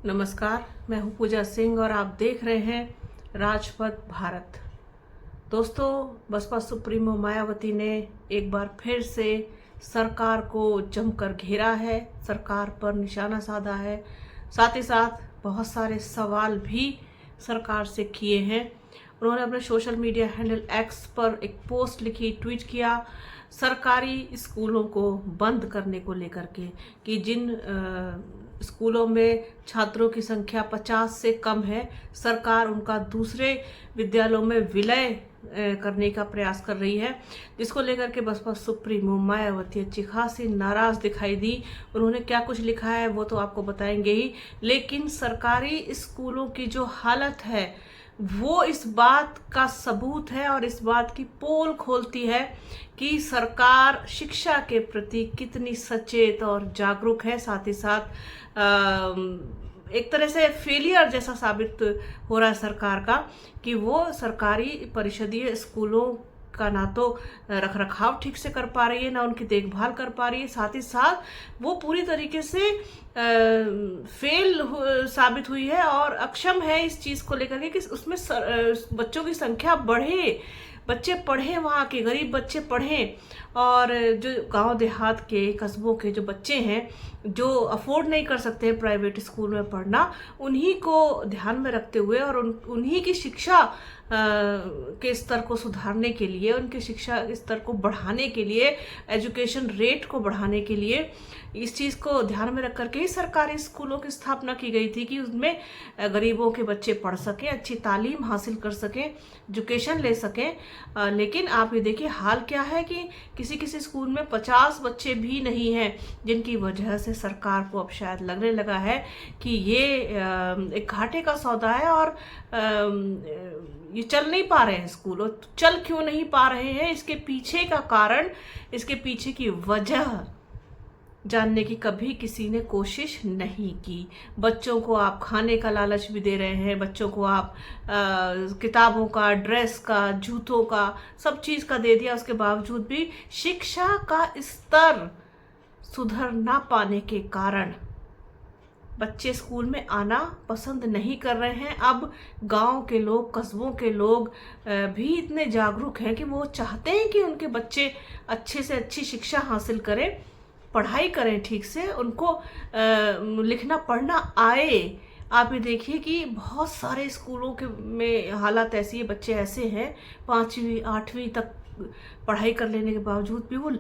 नमस्कार, मैं हूं पूजा सिंह और आप देख रहे हैं राजपथ भारत। दोस्तों, बसपा सुप्रीमो मायावती ने एक बार फिर से सरकार को जमकर घेरा है, सरकार पर निशाना साधा है। साथ ही साथ बहुत सारे सवाल भी सरकार से किए हैं। उन्होंने अपने सोशल मीडिया हैंडल एक्स पर एक पोस्ट लिखी, ट्वीट किया सरकारी स्कूलों को बंद करने को लेकर के कि जिन स्कूलों में छात्रों की संख्या 50 से कम है, सरकार उनका दूसरे विद्यालयों में विलय करने का प्रयास कर रही है, जिसको लेकर के बसपा सुप्रीमो मायावती अच्छी खासी नाराज दिखाई दी। उन्होंने क्या कुछ लिखा है वो तो आपको बताएंगे ही, लेकिन सरकारी स्कूलों की जो हालत है वो इस बात का सबूत है और इस बात की पोल खोलती है कि सरकार शिक्षा के प्रति कितनी सचेत और जागरूक है। साथ ही साथ एक तरह से फेलियर जैसा साबित हो रहा है सरकार का कि वो सरकारी परिषदीय स्कूलों का ना तो रखरखाव ठीक से कर पा रही है, ना उनकी देखभाल कर पा रही है। साथ ही साथ वो पूरी तरीके से फेल साबित हुई है और अक्षम है इस चीज़ को लेकर के कि उसमें बच्चों की संख्या बढ़े, बच्चे पढ़ें, वहाँ के गरीब बच्चे पढ़ें। और जो गांव देहात के कस्बों के जो बच्चे हैं जो अफोर्ड नहीं कर सकते हैं प्राइवेट स्कूल में पढ़ना, उन्हीं को ध्यान में रखते हुए और उन्हीं की शिक्षा के स्तर को सुधारने के लिए, उनके शिक्षा स्तर को बढ़ाने के लिए, एजुकेशन रेट को बढ़ाने के लिए इस चीज़ को ध्यान में रख करके ही सरकारी स्कूलों की स्थापना की गई थी कि उसमें गरीबों के बच्चे पढ़ सकें, अच्छी तालीम हासिल कर सकें, एजुकेशन ले सकें। लेकिन आप ये देखिए हाल क्या है कि किसी किसी स्कूल में 50 बच्चे भी नहीं हैं, जिनकी वजह से सरकार को अब शायद लगने लगा है कि ये एक घाटे का सौदा है और ये चल नहीं पा रहे हैं स्कूल। और चल क्यों नहीं पा रहे हैं, इसके पीछे का कारण, इसके पीछे की वजह जानने की कभी किसी ने कोशिश नहीं की। बच्चों को आप खाने का लालच भी दे रहे हैं, बच्चों को आप किताबों का, ड्रेस का, जूतों का, सब चीज़ का दे दिया। उसके बावजूद भी शिक्षा का स्तर सुधर ना पाने के कारण बच्चे स्कूल में आना पसंद नहीं कर रहे हैं। अब गांव के लोग, कस्बों के लोग भी इतने जागरूक हैं कि वो चाहते हैं कि उनके बच्चे अच्छे से अच्छी शिक्षा हासिल करें, पढ़ाई करें ठीक से, उनको लिखना पढ़ना आए। आप ये देखिए कि बहुत सारे स्कूलों के में हालत ऐसी है, बच्चे ऐसे हैं 5वीं 8वीं तक पढ़ाई कर लेने के बावजूद भी वो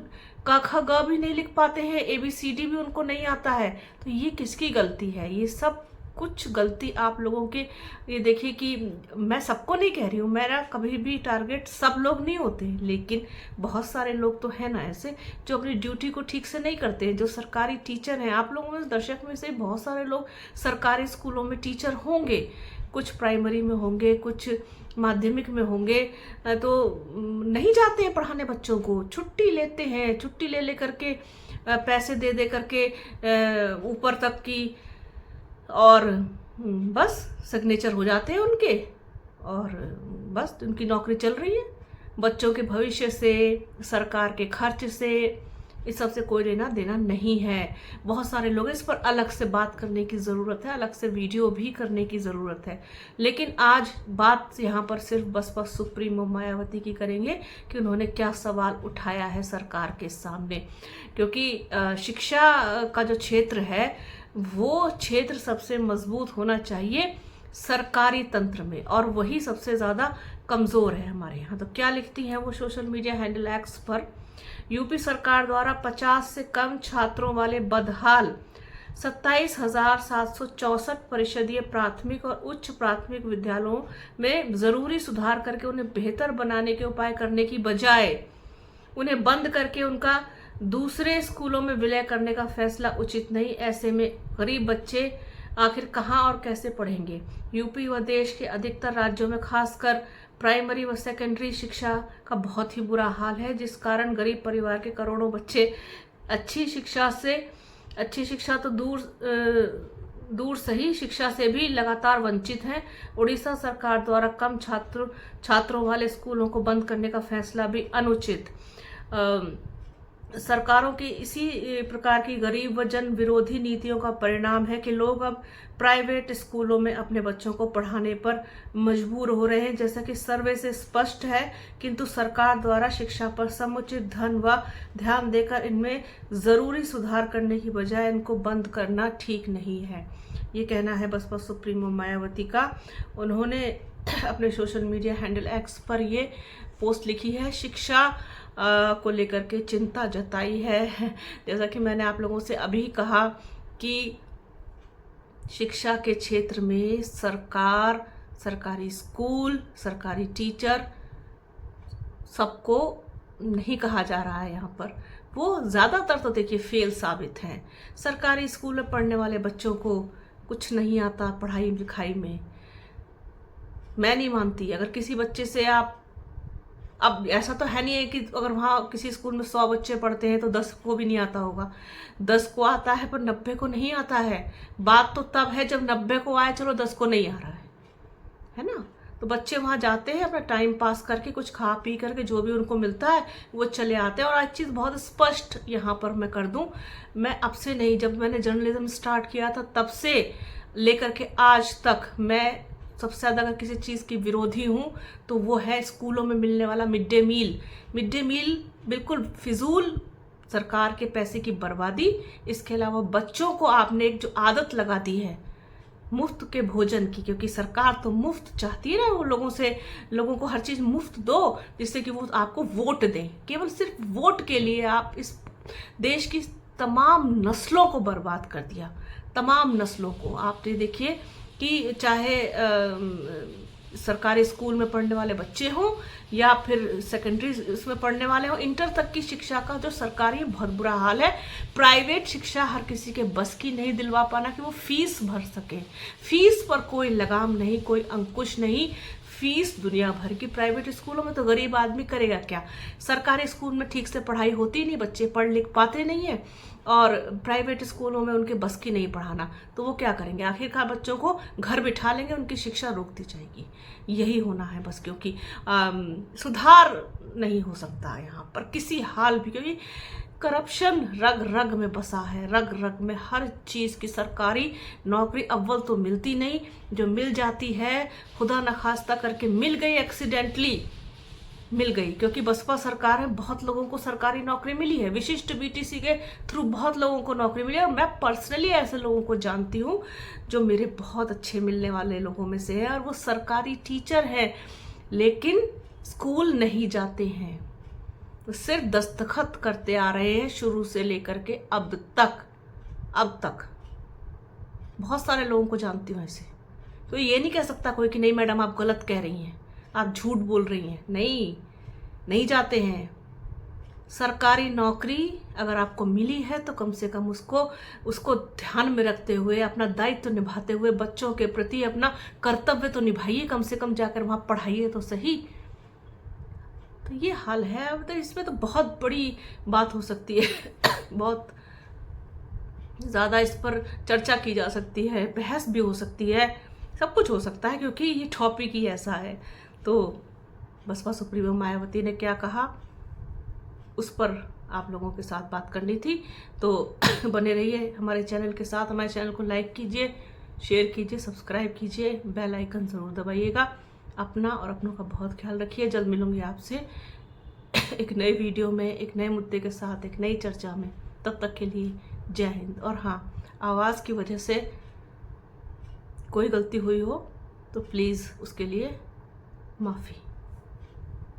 क ख ग भी नहीं लिख पाते हैं, ABCD भी उनको नहीं आता है। तो ये किसकी गलती है? ये सब कुछ गलती आप लोगों के। ये देखिए कि मैं सबको नहीं कह रही हूँ, मेरा कभी भी टारगेट सब लोग नहीं होते, लेकिन बहुत सारे लोग तो हैं ना ऐसे जो अपनी ड्यूटी को ठीक से नहीं करते हैं, जो सरकारी टीचर हैं। आप लोगों में, दर्शक में से बहुत सारे लोग सरकारी स्कूलों में टीचर होंगे, कुछ प्राइमरी में होंगे, कुछ माध्यमिक में होंगे, तो नहीं जाते हैं पढ़ाने बच्चों को, छुट्टी लेते हैं, छुट्टी ले करके पैसे दे करके ऊपर तक की, और बस सिग्नेचर हो जाते हैं उनके और बस उनकी नौकरी चल रही है। बच्चों के भविष्य से, सरकार के खर्च से, इस सब से कोई लेना देना नहीं है। बहुत सारे लोग, इस पर अलग से बात करने की ज़रूरत है, अलग से वीडियो भी करने की ज़रूरत है। लेकिन आज बात यहाँ पर सिर्फ बसपा सुप्रीमो मायावती की करेंगे कि उन्होंने क्या सवाल उठाया है सरकार के सामने। क्योंकि शिक्षा का जो क्षेत्र है वो क्षेत्र सबसे मजबूत होना चाहिए सरकारी तंत्र में, और वही सबसे ज़्यादा कमज़ोर है हमारे यहाँ। तो क्या लिखती हैं वो सोशल मीडिया हैंडल एक्स पर? यूपी सरकार द्वारा 50 से कम छात्रों वाले बदहाल 27,764 परिषदीय प्राथमिक और उच्च प्राथमिक विद्यालयों में जरूरी सुधार करके उन्हें बेहतर बनाने के उपाय करने की बजाय उन्हें बंद करके उनका दूसरे स्कूलों में विलय करने का फैसला उचित नहीं। ऐसे में गरीब बच्चे आखिर कहाँ और कैसे पढ़ेंगे? यूपी व देश के अधिकतर राज्यों में खासकर प्राइमरी व सेकेंडरी शिक्षा का बहुत ही बुरा हाल है, जिस कारण गरीब परिवार के करोड़ों बच्चे अच्छी शिक्षा तो दूर सही शिक्षा से भी लगातार वंचित हैं। उड़ीसा सरकार द्वारा कम छात्रों वाले स्कूलों को बंद करने का फैसला भी अनुचित। सरकारों की इसी प्रकार की गरीब व जन विरोधी नीतियों का परिणाम है कि लोग अब प्राइवेट स्कूलों में अपने बच्चों को पढ़ाने पर मजबूर हो रहे हैं। जैसा कि सर्वे से स्पष्ट है, किंतु सरकार द्वारा शिक्षा पर समुचित धन व ध्यान देकर इनमें जरूरी सुधार करने की बजाय इनको बंद करना ठीक नहीं है। ये कहना है बसपा सुप्रीमो मायावती का। उन्होंने अपने सोशल मीडिया हैंडल एक्स पर ये पोस्ट लिखी है, शिक्षा को लेकर के चिंता जताई है। जैसा कि मैंने आप लोगों से अभी कहा कि शिक्षा के क्षेत्र में सरकार, सरकारी स्कूल, सरकारी टीचर सबको नहीं कहा जा रहा है। यहाँ पर वो ज़्यादातर तो देखिए फेल साबित हैं। सरकारी स्कूल में पढ़ने वाले बच्चों को कुछ नहीं आता पढ़ाई लिखाई में। मैं नहीं मानती अगर किसी बच्चे से आप, अब ऐसा तो है नहीं है कि अगर वहाँ किसी स्कूल में 100 बच्चे पढ़ते हैं तो 10 को भी नहीं आता होगा। 10 को आता है पर 90 को नहीं आता है। बात तो तब है जब 90 को आए, चलो 10 को नहीं आ रहा है ना। तो बच्चे वहाँ जाते हैं अपना टाइम पास करके, कुछ खा पी करके, जो भी उनको मिलता है वो चले आते हैं। और एक चीज़ बहुत स्पष्ट यहाँ पर मैं कर दूँ, मैं अब से नहीं, जब मैंने जर्नलिज्म स्टार्ट किया था तब से लेकर के आज तक मैं सबसे ज़्यादा अगर किसी चीज़ की विरोधी हूँ तो वो है स्कूलों में मिलने वाला mid day meal. Mid day meal बिल्कुल फिजूल, सरकार के पैसे की बर्बादी। इसके अलावा बच्चों को आपने एक जो आदत लगा दी है मुफ्त के भोजन की, क्योंकि सरकार तो मुफ्त चाहती है ना, वो लोगों को हर चीज़ मुफ्त दो जिससे कि वो आपको वोट दें। केवल सिर्फ वोट के लिए आप इस देश की तमाम नस्लों को बर्बाद कर दिया। तमाम नस्लों को आप देखिए कि चाहे सरकारी स्कूल में पढ़ने वाले बच्चे हों या फिर सेकेंडरी उसमें पढ़ने वाले हों, इंटर तक की शिक्षा का जो सरकारी बहुत बुरा हाल है। प्राइवेट शिक्षा हर किसी के बस की नहीं दिलवा पाना कि वो फीस भर सके। फीस पर कोई लगाम नहीं, कोई अंकुश नहीं। फीस दुनिया भर की प्राइवेट स्कूलों में, तो गरीब आदमी करेगा क्या। सरकारी स्कूल में ठीक से पढ़ाई होती नहीं, बच्चे पढ़ लिख पाते नहीं है, और प्राइवेट स्कूलों में उनके बस की नहीं पढ़ाना, तो वो क्या करेंगे। आखिरकार बच्चों को घर बिठा लेंगे, उनकी शिक्षा रोक दी जाएगी। यही होना है बस, क्योंकि सुधार नहीं हो सकता यहाँ पर किसी हाल भी, क्योंकि करप्शन रग रग में बसा है। रग रग में हर चीज़ की सरकारी नौकरी अव्वल तो मिलती नहीं, जो मिल जाती है खुदा न खास्ता करके मिल गई, एक्सीडेंटली मिल गई, क्योंकि बसपा सरकार में बहुत लोगों को सरकारी नौकरी मिली है। विशिष्ट बीटीसी के थ्रू बहुत लोगों को नौकरी मिली है, और मैं पर्सनली ऐसे लोगों को जानती हूँ जो मेरे बहुत अच्छे मिलने वाले लोगों में से है, और वो सरकारी टीचर हैं लेकिन स्कूल नहीं जाते हैं, तो सिर्फ दस्तखत करते आ रहे हैं शुरू से लेकर के अब तक बहुत सारे लोगों को जानती हूँ ऐसे। तो ये नहीं कह सकता कोई कि नहीं मैडम आप गलत कह रही हैं, आप झूठ बोल रही हैं। नहीं जाते हैं। सरकारी नौकरी अगर आपको मिली है तो कम से कम उसको ध्यान में रखते हुए, अपना दायित्व निभाते हुए, बच्चों के प्रति अपना कर्तव्य तो निभाइए, कम से कम जाकर वहाँ पढ़ाइए तो सही। तो ये हाल है। अब तो इसमें तो बहुत बड़ी बात हो सकती है बहुत ज़्यादा इस पर चर्चा की जा सकती है, बहस भी हो सकती है, सब कुछ हो सकता है, क्योंकि ये टॉपिक ही ऐसा है। तो बसपा सुप्रीमो मायावती ने क्या कहा उस पर आप लोगों के साथ बात करनी थी। तो बने रहिए हमारे चैनल के साथ। हमारे चैनल को लाइक कीजिए, शेयर कीजिए, सब्सक्राइब कीजिए, बेल आइकन ज़रूर दबाइएगा। अपना और अपनों का बहुत ख्याल रखिए। जल्द मिलूंगी आपसे एक नए वीडियो में, एक नए मुद्दे के साथ, एक नई चर्चा में। तब तक के लिए जय हिंद। और हाँ, आवाज़ की वजह से कोई गलती हुई हो तो प्लीज़ उसके लिए माफ़ी।